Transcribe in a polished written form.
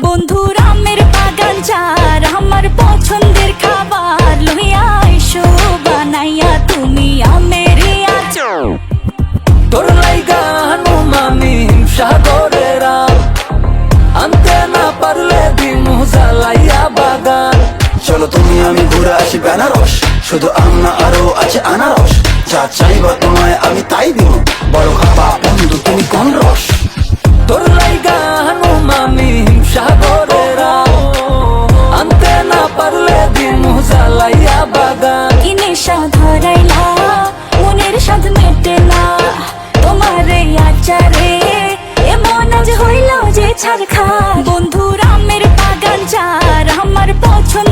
বন্ধুরা আমের বাগান চার আমার পছন্দের খাবার লইয়া আইসো বানাইয়া তুমি আমের আচার। তোর লাইগা হানুমামি সাগরের আনতে না পারলে দিমু জ্বালাইয়া বাগান। চলো তুমি আমি ঘুরে আসি বেনারস, শুধু আম না আরো আছে আনারস। যা চাইবা তোমায় আমি তাই দিব, বড় খাবা বন্ধু তুমি কোন রস। তোর লাইগা হানুমামি সাগরের আনতে না পারলে দিমু জ্বালাইয়া বাগান। কি নেশা ধরাইলা মনের স্বাদ মেটে না তোমার এই আচারে, এমন আজ হইল যে ছাড় খা। বন্ধুরা আমের বাগান চার আমার পছন্দ